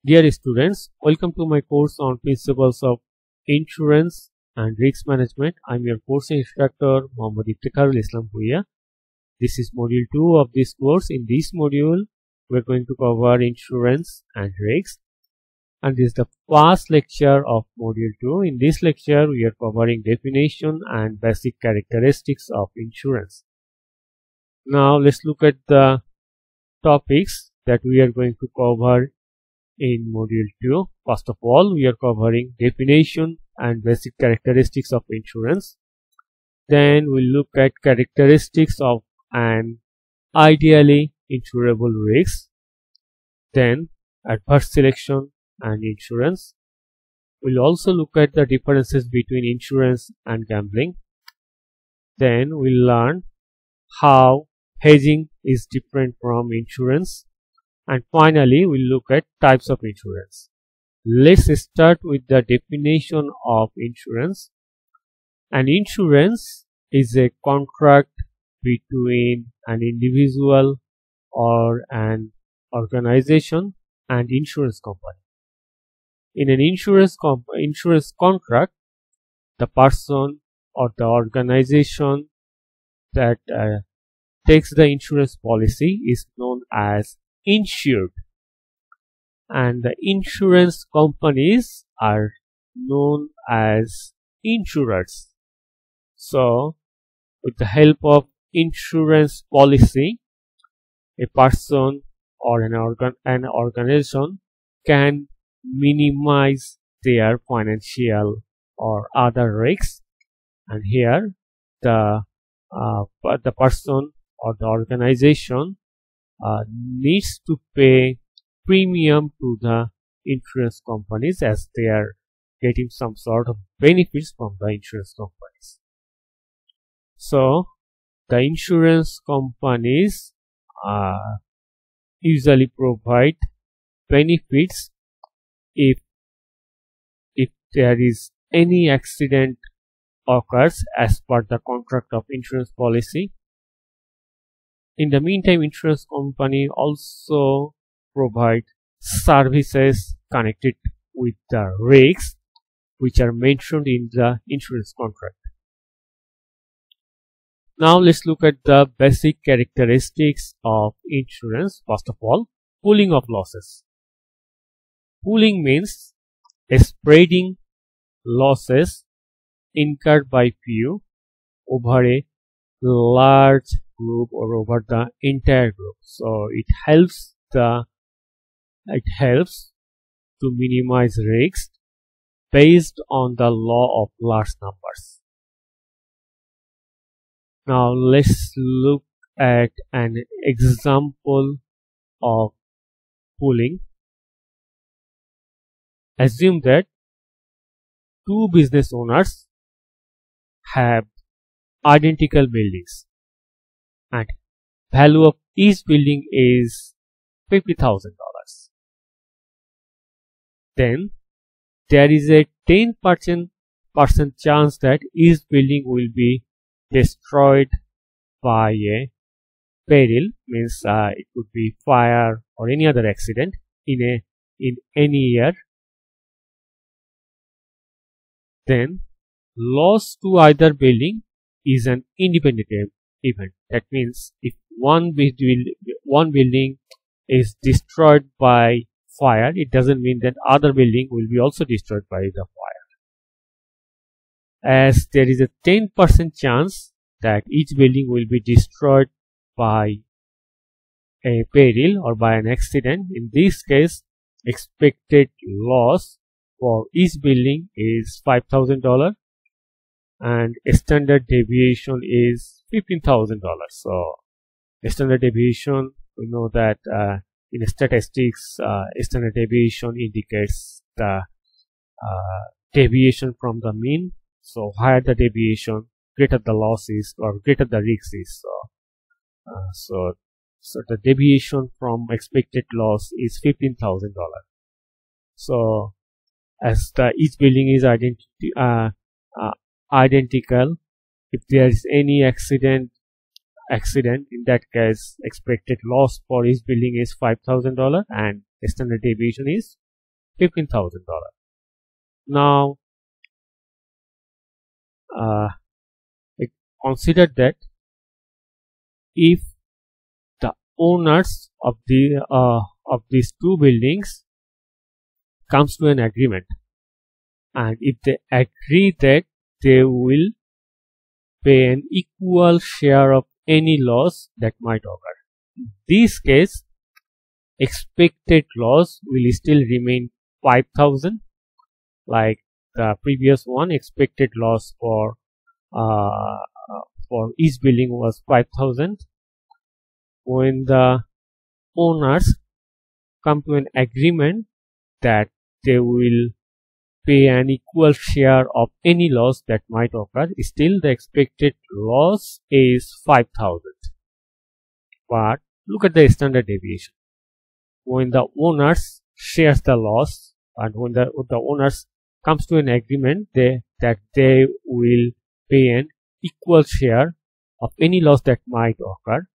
Dear students, welcome to my course on Principles of Insurance and Risk Management. I am your course instructor, Muhammad Iftikharul Islam Bhuiya. This is module 2 of this course. In this module, we are going to cover insurance and risks. And this is the first lecture of module 2. In this lecture, we are covering definition and basic characteristics of insurance. Now, let's look at the topics that we are going to cover in module 2. First of all, we are covering definition and basic characteristics of insurance. Then we'll look at characteristics of an ideally insurable risk. Then adverse selection and insurance. We'll also look at the differences between insurance and gambling. Then we'll learn how hedging is different from insurance. And finally, we'll look at types of insurance. Let's start with the definition of insurance. An insurance is a contract between an individual or an organization and insurance company. In an insurance contract, the person or the organization that takes the insurance policy is known as insured, and the insurance companies are known as insurers. So, with the help of insurance policy, a person or an organization can minimize their financial or other risks, and here the person or the organization needs to pay premium to the insurance companies as they are getting some sort of benefits from the insurance companies. So the insurance companies usually provide benefits if there is any accident occurs as per the contract of insurance policy. In the meantime, insurance company also provide services connected with the risks which are mentioned in the insurance contract. Now let's look at the basic characteristics of insurance. First of all, pooling of losses. Pooling means spreading losses incurred by few over a large group or over the entire group. So it helps to minimize risks based on the law of large numbers. Now let's look at an example of pooling. Assume that two business owners have identical buildings and value of each building is $50,000. Then there is a 10% chance that each building will be destroyed by a peril, means it could be fire or any other accident in any year. Then loss to either building is an independent event. That means if one building is destroyed by fire, it doesn't mean that other building will be also destroyed by the fire. As there is a 10% chance that each building will be destroyed by a peril or by an accident, in this case expected loss for each building is $5,000 and standard deviation is $15,000. So standard deviation, we know that in statistics, standard deviation indicates the deviation from the mean. So higher the deviation, greater the loss is or greater the risk is. So the deviation from expected loss is $15,000. So as each building is identical, if there is any accident, in that case expected loss for each building is $5,000 and standard deviation is $15,000. Now consider that if the owners of these two buildings comes to an agreement, and if they agree that they will pay an equal share of any loss that might occur. In this case, expected loss will still remain 5,000, like the previous one. Expected loss for each building was 5,000. When the owners come to an agreement that they will pay an equal share of any loss that might occur, still the expected loss is 5,000. But look at the standard deviation. When the owners shares the loss, and when the owners comes to an agreement that they will pay an equal share of any loss that might occur,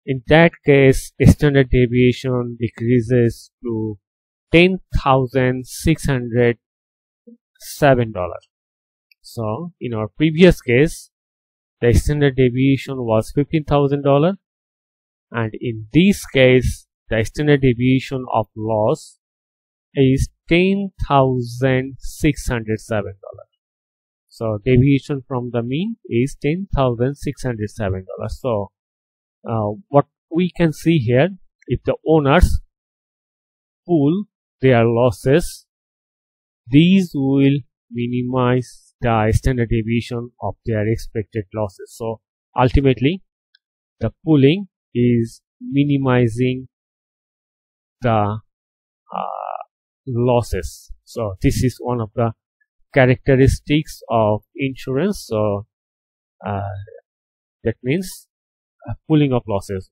in that case standard deviation decreases to $10,607. So in our previous case, the standard deviation was $15,000, and in this case the standard deviation of loss is $10,607. So deviation from the mean is $10,607. So what we can see here, if the owners pool their losses, these will minimize the standard deviation of their expected losses. So ultimately the pooling is minimizing the losses. So this is one of the characteristics of insurance. So that means pooling of losses.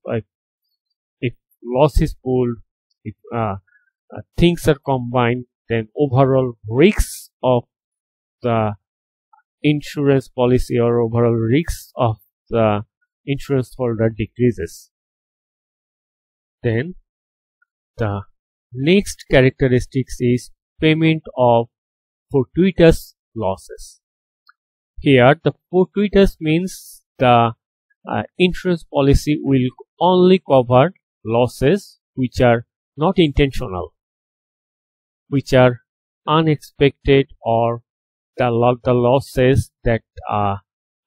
If loss is pooled, if things are combined, then overall risks of the insurance policy or overall risks of the insurance holder decreases. Then the next characteristics is payment of fortuitous losses. Here the fortuitous means the insurance policy will only cover losses which are not intentional, which are unexpected, or the losses that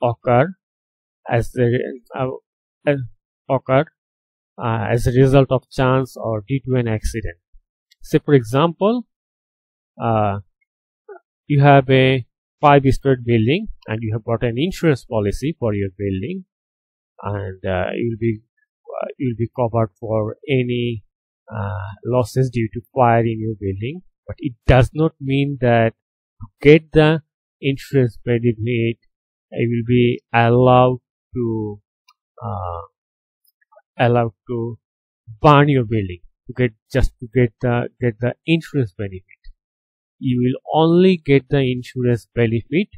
occur as a result of chance or due to an accident. Say for example, you have a 5-story building and you have got an insurance policy for your building, and you'll be covered for any losses due to fire in your building. But it does not mean that to get the insurance benefit you will be allowed to burn your building to get the insurance benefit. You will only get the insurance benefit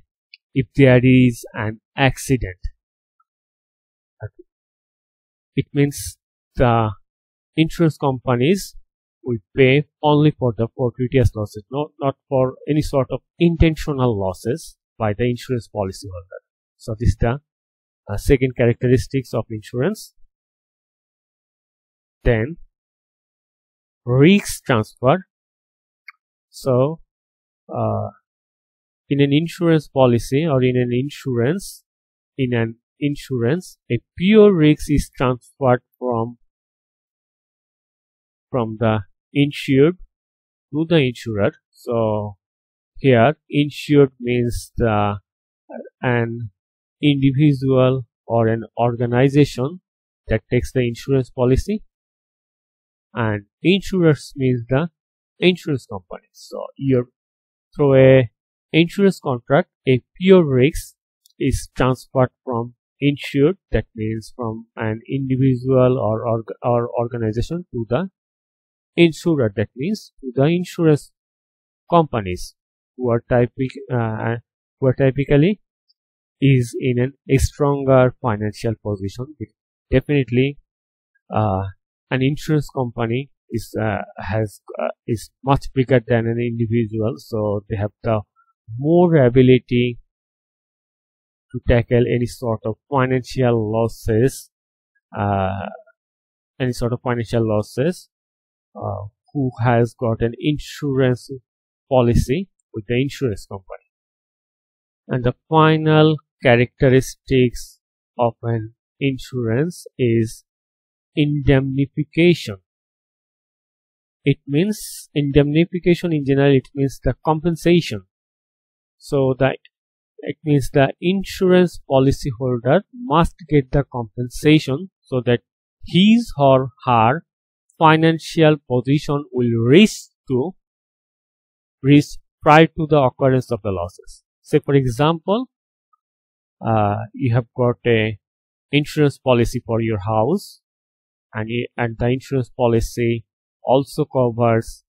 if there is an accident. It means the insurance companies will pay only for the fortuitous losses, not for any sort of intentional losses by the insurance policyholder. So this is the second characteristics of insurance. Then risk transfer. So in an insurance policy or in an insurance, a pure risk is transferred from the insured to the insurer. So here insured means an individual or an organization that takes the insurance policy, and insurers means the insurance company. So through a insurance contract, a pure risk is transferred from insured, that means from an individual or organization, to the insurer, that means to the insurance companies, who are typically is in a stronger financial position. Definitely an insurance company is much bigger than an individual, so they have the more ability to tackle any sort of financial losses, who has got an insurance policy with the insurance company. And the final characteristics of an insurance is indemnification. It means indemnification in general, it means the compensation. So that it means the insurance policy holder must get the compensation so that his or her financial position will reach prior to the occurrence of the losses. Say for example, you have got a insurance policy for your house, and the insurance policy also covers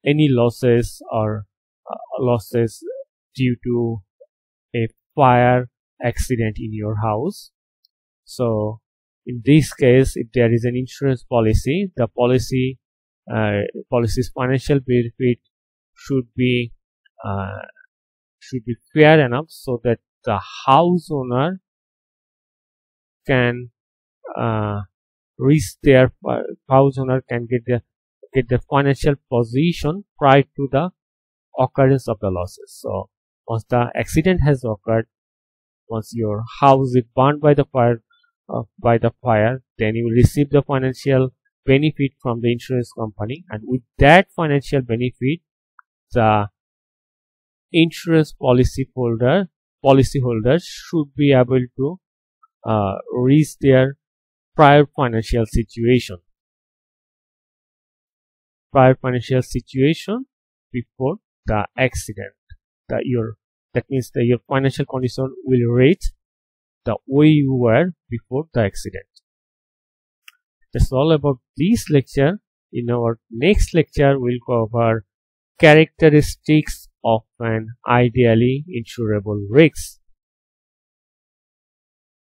any losses or losses due to a fire accident in your house. So in this case, if there is an insurance policy, the policy's financial benefit should be fair enough so that the house owner can get the financial position prior to the occurrence of the losses. So once the accident has occurred, once your house is burned by the fire, then you will receive the financial benefit from the insurance company, and with that financial benefit, the insurance policyholders should be able to reach their prior financial situation before the accident. That means that your financial condition will reach the way you were before the accident. That's all about this lecture. In our next lecture, we'll cover characteristics of an ideally insurable risk.